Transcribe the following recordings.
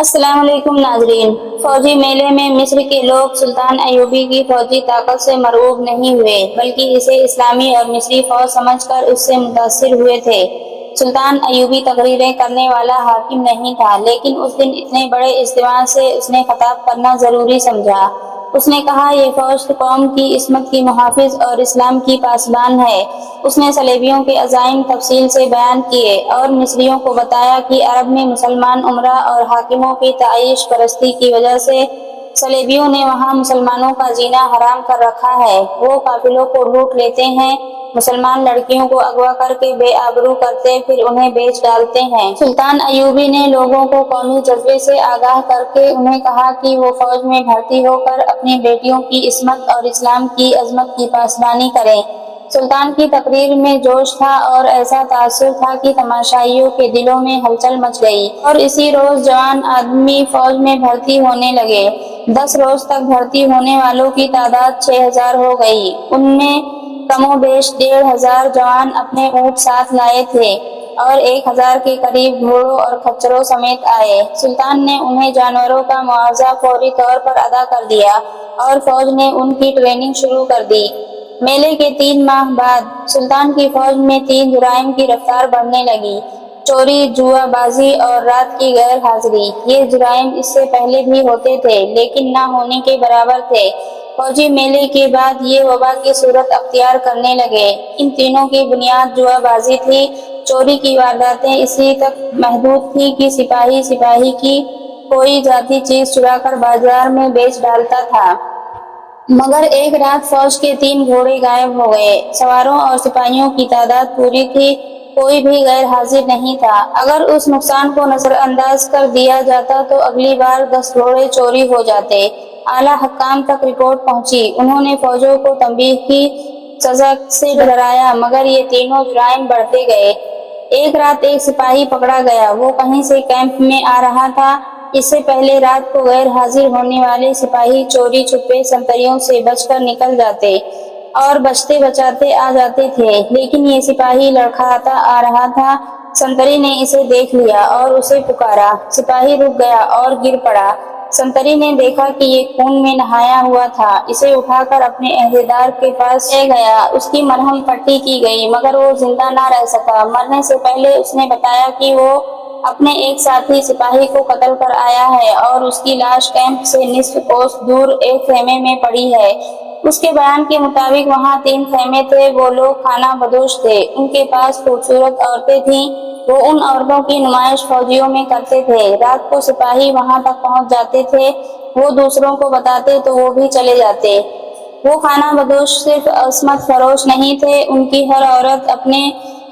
السلام علیکم ناظرین۔ فوجی میلے میں مصر کے لوگ سلطان ایوبی کی فوجی طاقت سے مرعوب نہیں ہوئے بلکہ اسے اسلامی اور مصری فوج سمجھ کر اس سے متاثر ہوئے تھے۔ سلطان ایوبی تقریریں کرنے والا حاکم نہیں تھا، لیکن اس دن اتنے بڑے اجتماع سے اس نے خطاب کرنا ضروری سمجھا۔ اس نے کہا، یہ فوج قوم کی عصمت کی محافظ اور اسلام کی پاسبان ہے۔ اس نے صلیبیوں کے عزائم تفصیل سے بیان کیے اور مصریوں کو بتایا کہ عرب میں مسلمان امراء اور حاکموں کی تعیش پرستی کی وجہ سے صلیبیوں نے وہاں مسلمانوں کا جینا حرام کر رکھا ہے۔ وہ قافلوں کو لوٹ لیتے ہیں، مسلمان لڑکیوں کو اغوا کر کے بے آبرو کرتے پھر انہیں بیچ ڈالتے ہیں۔ سلطان ایوبی نے لوگوں کو قومی جذبے سے آگاہ کر کے انہیں کہا کہ وہ فوج میں بھرتی ہو کر اپنی بیٹیوں کی عصمت اور اسلام کی عظمت کی پاسبانی کریں۔ سلطان کی تقریر میں جوش تھا اور ایسا تاثر تھا کہ تماشائیوں کے دلوں میں ہلچل مچ گئی اور اسی روز جوان آدمی فوج میں بھرتی ہونے لگے۔ 10 روز تک بھرتی ہونے والوں کی تعداد 6000 ہو گئی۔ ان میں کم و بیش 1500 جوان اپنے اونٹ ساتھ لائے تھے اور 1000 کے قریب گھوڑوں اور خچروں سمیت آئے۔ سلطان نے انہیں جانوروں کا معاوضہ فوری طور پر ادا کر دیا اور فوج نے ان کی ٹریننگ شروع کر دی۔ میلے کے 3 ماہ بعد سلطان کی فوج میں 3 جرائم کی رفتار بڑھنے لگی: چوری، جوا بازی اور رات کی غیر حاضری۔ یہ جرائم اس سے پہلے بھی ہوتے تھے لیکن نہ ہونے کے برابر تھے۔ فوجی میلے کے بعد یہ وبا کی صورت اختیار کرنے لگے۔ ان تینوں کی بنیاد جوا بازی تھی۔ چوری کی وارداتیں اسی تک محدود تھیں کہ سپاہی کی کوئی ذاتی چیز چرا کر بازار میں بیچ ڈالتا تھا۔ مگر ایک رات فوج کے 3 گھوڑے غائب ہو گئے۔ سواروں اور سپاہیوں کی تعداد پوری تھی، کوئی بھی غیر حاضر نہیں تھا۔ اگر اس نقصان کو نظر انداز کر دیا جاتا تو اگلی بار 10 گھوڑے چوری ہو جاتے۔ اعلیٰ حکام تک رپورٹ پہنچی۔ انہوں نے فوجوں کو تنبیہ کی، سزا سے ڈرایا، مگر یہ تینوں جرائم بڑھتے گئے۔ ایک رات ایک سپاہی پکڑا گیا۔ وہ کہیں سے کیمپ میں آ رہا تھا۔ اس سے پہلے رات کو غیر حاضر ہونے والے سپاہی چوری چھپے سنتریوں سے بچ کر نکل جاتے اور بچتے بچاتے آ جاتے تھے، لیکن یہ سپاہی لڑکھڑاتا آ رہا تھا۔ سنتری نے اسے دیکھ لیا اور اسے پکارا۔ سپاہی رک گیا اور گر پڑا۔ سنتری نے دیکھا کہ یہ خون میں نہایا ہوا تھا۔ اسے اٹھا کر اپنے عہدیدار کے پاس لے گیا۔ اس کی مرہم پٹی کی گئی مگر وہ زندہ نہ رہ سکا۔ مرنے سے پہلے اس نے بتایا کہ وہ اپنے ایک ساتھی سپاہی کو قتل کر آیا ہے اور اس کی لاش کیمپ سے نصف کوس دور ایک خیمے میں پڑی ہے۔ اس کے بیان کے مطابق وہاں 3 خیمے تھے۔ وہ لوگ خانہ بدوش تھے۔ ان کے پاس خوبصورت عورتیں تھیں۔ وہ ان عورتوں کی نمائش فوجیوں میں کرتے تھے۔ رات کو سپاہی وہاں تک پہنچ جاتے تھے۔ وہ دوسروں کو بتاتے تو وہ بھی چلے جاتے۔ وہ خانہ بدوش صرف عصمت فروش نہیں تھے، ان کی ہر عورت اپنے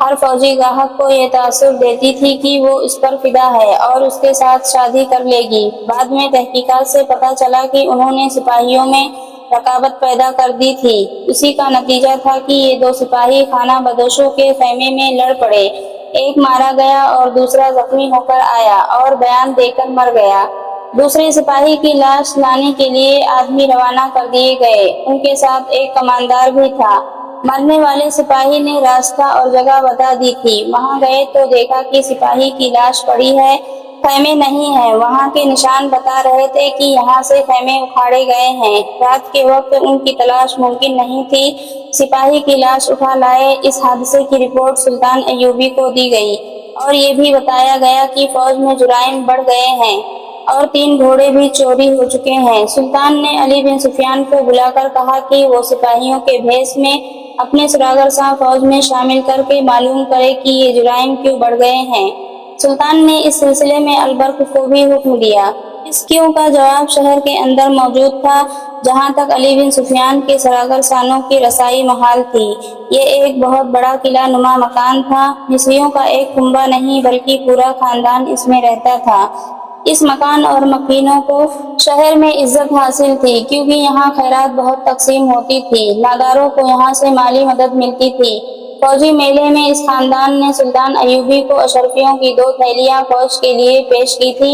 ہر فوجی گاہک کو یہ تاثر دیتی تھی کہ وہ اس پر فدا ہے اور اس کے ساتھ شادی کر لے گی۔ بعد میں تحقیقات سے پتہ چلا کہ انہوں نے سپاہیوں میں رقابت پیدا کر دی تھی۔ اسی کا نتیجہ تھا کہ یہ 2 سپاہی خانہ بدوشوں کے خیمے میں لڑ پڑے۔ ایک مارا گیا اور دوسرا زخمی ہو کر آیا اور بیان دے کر مر گیا۔ دوسرے سپاہی کی لاش لانے کے لیے آدمی روانہ کر دیے گئے۔ ان کے ساتھ ایک کماندار بھی تھا۔ مرنے والے سپاہی نے راستہ اور جگہ بتا دی تھی۔ وہاں گئے تو دیکھا کہ سپاہی کی لاش پڑی ہے، خیمے نہیں ہیں۔ وہاں کے نشان بتا رہے تھے کہ یہاں سے خیمے اکھاڑے گئے ہیں۔ رات کے وقت ان کی تلاش ممکن نہیں تھی۔ سپاہی کی لاش اٹھا لائے۔ اس حادثے کی رپورٹ سلطان ایوبی کو دی گئی اور یہ بھی بتایا گیا کہ فوج میں جرائم بڑھ گئے ہیں اور 3 گھوڑے بھی چوری ہو چکے ہیں۔ سلطان نے علی بن سفیان کو بلا کر کہا کہ وہ سپاہیوں کے بھیس میں اپنے سوداگر ساں فوج میں شامل کر کے معلوم کرے کہ یہ جرائم کیوں بڑھ گئے ہیں۔ سلطان نے اس سلسلے میں البرق کو بھی حکم دیا۔ اس کیوں کا جواب شہر کے اندر موجود تھا، جہاں تک علی بن سفیان کے سوداگر سانوں کی رسائی محال تھی۔ یہ ایک بہت بڑا قلعہ نما مکان تھا۔ مصریوں کا ایک کنبہ نہیں بلکہ پورا خاندان اس میں رہتا تھا۔ اس مکان اور مکینوں کو شہر میں عزت حاصل تھی کیونکہ یہاں خیرات بہت تقسیم ہوتی تھی۔ ناداروں کو یہاں سے مالی مدد ملتی تھی۔ فوجی میلے میں اس خاندان نے سلطان ایوبی کو اشرفیوں کی 2 تھیلیاں فوج کے لیے پیش کی تھی۔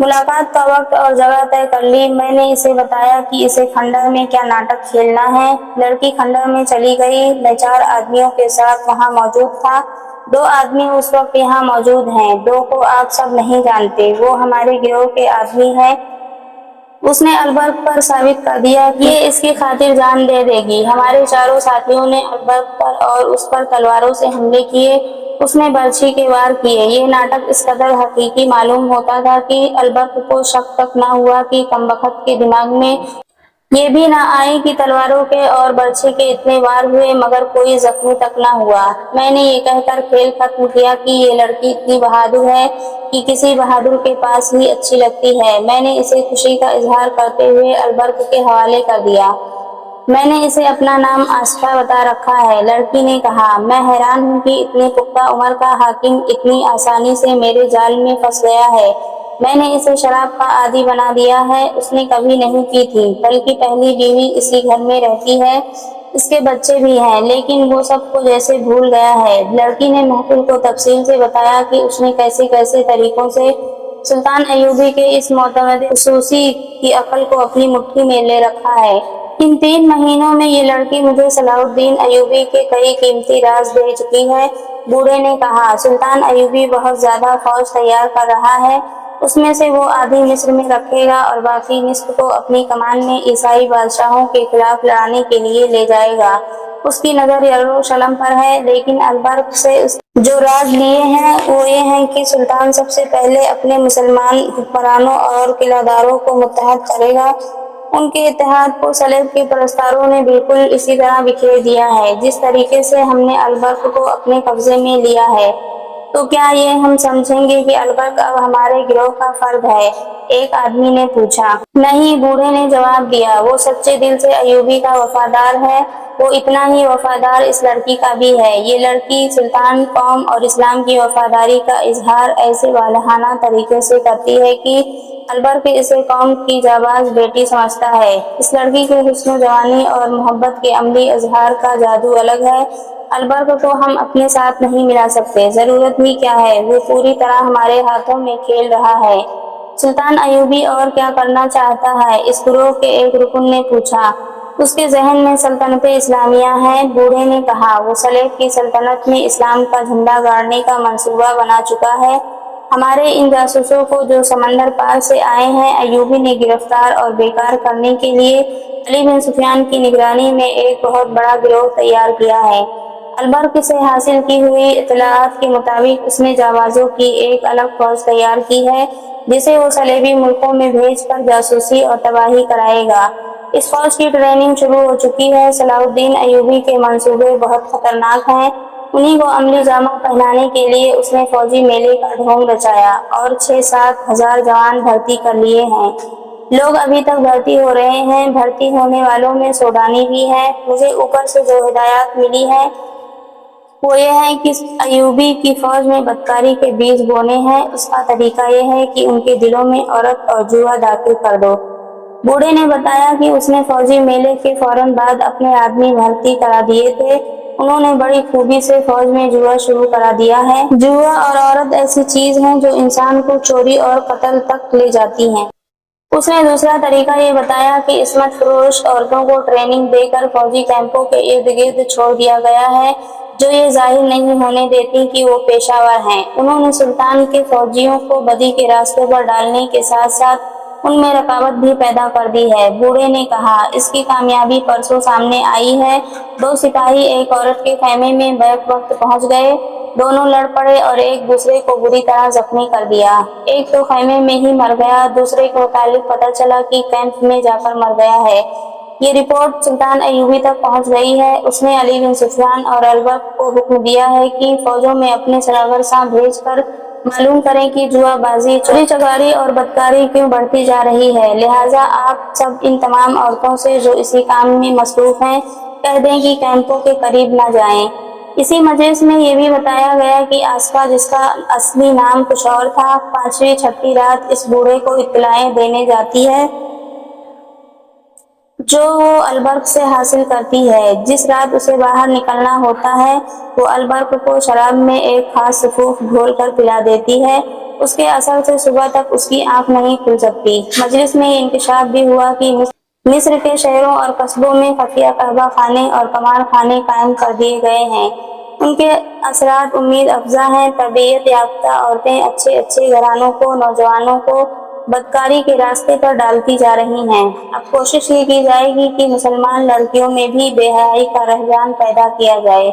ملاقات کا وقت اور جگہ طے کر لی۔ میں نے اسے بتایا کہ اسے کھنڈر میں کیا ناٹک کھیلنا ہے۔ لڑکی کھنڈر میں چلی گئی۔ میں 4 آدمیوں کے ساتھ وہاں موجود تھا۔ 2 آدمی اس وقت یہاں موجود ہیں، 2 کو آپ سب نہیں جانتے، وہ ہمارے گروہ کے آدمی ہیں۔ اس نے البرق پر ثابت کر دیا کہ یہ اس کی خاطر جان دے دے گی۔ ہمارے چاروں ساتھیوں نے البرق پر اور اس پر تلواروں سے حملے کیے۔ اس نے برچھی کے وار کیے۔ یہ ناٹک اس قدر حقیقی معلوم ہوتا تھا کہ البرق کو شک تک نہ ہوا کہ کمبخت کے دماغ میں یہ بھی نہ آئے کہ تلواروں کے اور برچھی کے اتنے وار ہوئے مگر کوئی زخمی تک نہ ہوا۔ میں نے یہ کہہ کر کھیل ختم کیا کہ یہ لڑکی اتنی بہادر ہے کہ کسی بہادر کے پاس ہی اچھی لگتی ہے۔ میں نے اسے خوشی کا اظہار کرتے ہوئے البرق کے حوالے کر دیا۔ میں نے اسے اپنا نام آصفہ بتا رکھا ہے۔ لڑکی نے کہا، میں حیران ہوں کہ اتنی پختہ عمر کا حاکم اتنی آسانی سے میرے جال میں پھنس گیا ہے۔ میں نے اسے شراب کا عادی بنا دیا ہے۔ اس نے کبھی نہیں پی تھی، بلکہ پہلی بیوی اسی گھر میں رہتی ہے، اس کے بچے بھی ہیں، لیکن وہ سب کو جیسے بھول گیا ہے۔ لڑکی نے محفل کو تفصیل سے بتایا کہ اس نے کیسے کیسے طریقوں سے سلطان ایوبی کے اس معتمد خصوصی کی عقل کو اپنی مٹھی میں لے رکھا ہے۔ ان 3 مہینوں میں یہ لڑکی مجھے صلاح الدین ایوبی کے کئی قیمتی راز دے چکی ہے۔ بوڑھے نے کہا، سلطان ایوبی بہت زیادہ فوج تیار کر رہا ہے۔ اس میں سے وہ آدھی مصر میں رکھے گا اور باقی نصف کو اپنی کمان میں عیسائی بادشاہوں کے خلاف لڑانے کے لیے لے جائے گا۔ اس کی نظر یروشلم پر ہے، لیکن البرق سے اس جو راز لیے ہیں وہ یہ ہیں کہ سلطان سب سے پہلے اپنے مسلمان حکمرانوں اور قلعہ داروں کو متحد کرے گا۔ ان کے اتحاد کو صلیب کے پرستاروں نے بالکل اسی طرح بکھیر دیا ہے جس طریقے سے ہم نے البرق کو اپنے قبضے میں لیا ہے۔ تو کیا یہ ہم سمجھیں گے کہ البرق اب ہمارے گروہ کا فرد ہے؟ ایک آدمی نے پوچھا۔ نہیں، بوڑھے نے جواب دیا، وہ سچے دل سے ایوبی کا وفادار ہے۔ وہ اتنا ہی وفادار اس لڑکی کا بھی ہے۔ یہ لڑکی سلطان، قوم اور اسلام کی وفاداری کا اظہار ایسے والہانہ طریقے سے کرتی ہے کہ البرق اسے قوم کی جانباز بیٹی سمجھتا ہے۔ اس لڑکی کے حسن و جوانی اور محبت کے عملی اظہار کا جادو الگ ہے۔ البرق کو ہم اپنے ساتھ نہیں ملا سکتے، ضرورت ہی کیا ہے، وہ پوری طرح ہمارے ہاتھوں میں کھیل رہا ہے۔ سلطان ایوبی اور کیا کرنا چاہتا ہے؟ اس گروہ کے ایک رکن نے پوچھا۔ اس کے ذہن میں سلطنت اسلامیہ ہے، بوڑھے نے کہا۔ وہ صلیب کی سلطنت میں اسلام کا جھنڈا گاڑنے کا منصوبہ بنا چکا ہے۔ ہمارے ان جاسوسوں کو جو سمندر پار سے آئے ہیں ایوبی نے گرفتار اور بیکار کرنے کے لیے علی بن سفیان کی نگرانی میں ایک بہت بڑا گروہ تیار کیا ہے۔ البرق سے حاصل کی ہوئی اطلاعات کے مطابق اس نے جانبازوں کی ایک الگ فوج تیار کی ہے جسے وہ صلیبی ملکوں میں بھیج کر جاسوسی اور تباہی کرائے گا۔ اس فوج کی ٹریننگ شروع ہو چکی ہے۔ صلاح الدین ایوبی کے منصوبے بہت خطرناک ہیں۔ انہی کو عملی جامہ پہنانے کے لیے اس نے فوجی میلے کا ڈھونگ رچایا اور 6-7 ہزار جوان بھرتی کر لیے ہیں۔ لوگ ابھی تک بھرتی ہو رہے ہیں۔ بھرتی ہونے والوں میں سوڈانی بھی ہیں۔ مجھے اوپر سے جو ہدایات ملی ہیں وہ یہ ہے کہ ایوبی کی فوج میں بدکاری کے بیج بونے ہیں۔ اس کا طریقہ یہ ہے کہ ان کے دلوں میں عورت اور جوا داخل کر دو۔ بوڑھے نے بتایا کہ اس نے فوجی میلے کے فوراً بعد اپنے آدمی بھرتی کرا دیے تھے۔ انہوں نے بڑی خوبی سے فوج میں جوا شروع کرا دیا ہے۔ جوا اور عورت ایسی چیز ہیں جو انسان کو چوری اور قتل تک لے جاتی ہیں۔ اس نے دوسرا طریقہ یہ بتایا کہ عصمت فروش عورتوں کو ٹریننگ دے کر فوجی کیمپوں کے ارد گرد چھوڑ دیا گیا ہے جو یہ ظاہر نہیں ہونے دیتی کہ وہ پیشہ ور ہیں۔ انہوں نے سلطان کے فوجیوں کو بدی کے راستے پر ڈالنے کے ساتھ ساتھ ان میں رکاوٹ بھی پیدا کر دی ہے۔ بوڑھے نے کہا، اس کی کامیابی پرسوں سامنے آئی ہے۔ 2 سپاہی ایک عورت کے خیمے میں بیک وقت پہنچ گئے۔ دونوں لڑ پڑے اور ایک دوسرے کو بری طرح زخمی کر دیا۔ ایک تو خیمے میں ہی مر گیا، دوسرے کے متعلق پتہ چلا کہ کیمپ میں جا کر مر گیا ہے۔ یہ رپورٹ سلطان ایوبی تک پہنچ گئی ہے۔ اس نے علی بن سفیان اور البرق کو حکم دیا ہے کہ فوجوں میں اپنے سربراہ بھیج کر معلوم کریں کہ جوا بازی، چوری چکاری اور بدکاری کیوں بڑھتی جا رہی ہے۔ لہٰذا آپ سب ان تمام عورتوں سے جو اسی کام میں مصروف ہیں کہہ دیں کہ کیمپوں کے قریب نہ جائیں۔ اسی مجلس میں یہ بھی بتایا گیا کہ آصفہ، جس کا اصلی نام کچھ اور تھا، 5ویں-6ٹھی رات اس بوڑھے کو اطلاعیں دینے جاتی ہے جو وہ البرق سے حاصل کرتی ہے۔ جس رات اسے باہر نکلنا ہوتا ہے وہ البرق کو شراب میں ایک خاص سفوف گھول کر پلا دیتی ہے۔ اس کے اثر سے صبح تک اس کی آنکھ نہیں کھل سکتی۔ مجلس میں یہ انکشاف بھی ہوا کہ مصر کے شہروں اور قصبوں میں خفیہ قہوہ خانے اور قمار خانے قائم کر دیے گئے ہیں۔ ان کے اثرات امید افزا ہیں۔ تربیت یافتہ عورتیں اچھے گھرانوں کو، نوجوانوں کو بدکاری کے راستے پر ڈالتی جا رہی ہیں۔ اب کوشش یہ کی جائے گی کہ مسلمان لڑکیوں میں بھی بے حیائی کا رجحان پیدا کیا جائے۔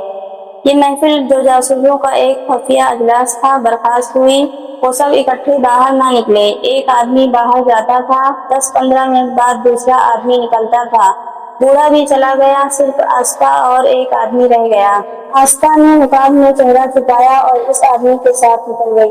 یہ محفل جو جاسوسوں کا ایک خفیہ اجلاس تھا، برخاست ہوئی۔ وہ سب اکٹھے باہر نہ نکلے۔ ایک آدمی باہر جاتا تھا، 10-15 منٹ بعد دوسرا آدمی نکلتا تھا۔ بوڑھا بھی چلا گیا، صرف آستہ اور ایک آدمی رہ گیا۔ آستہ نے نقاب میں چہرہ چھپایا اور اس آدمی کے ساتھ نکل گئی۔